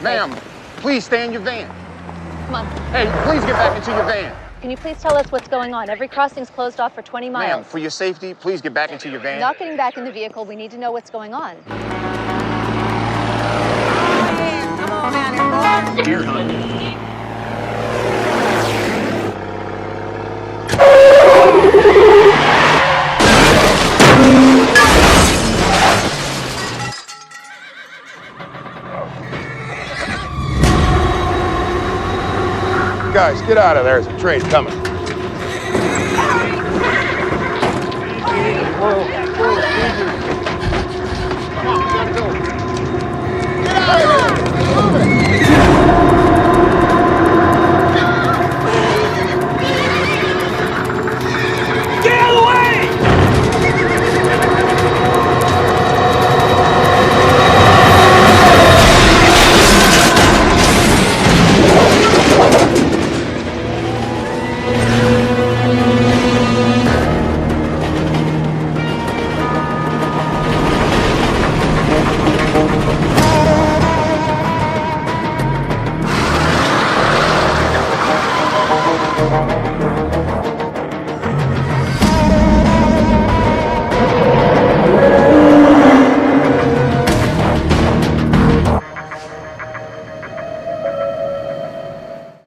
Ma'am, please stay in your van. Come on. Hey, please get back into your van. Can you please tell us what's going on? Every crossing's closed off for 20 miles. Ma'am, for your safety, please get back into your van. Not getting back in the vehicle. We need to know what's going on. Come on down here, boys. Guys, get out of there. There's a train coming.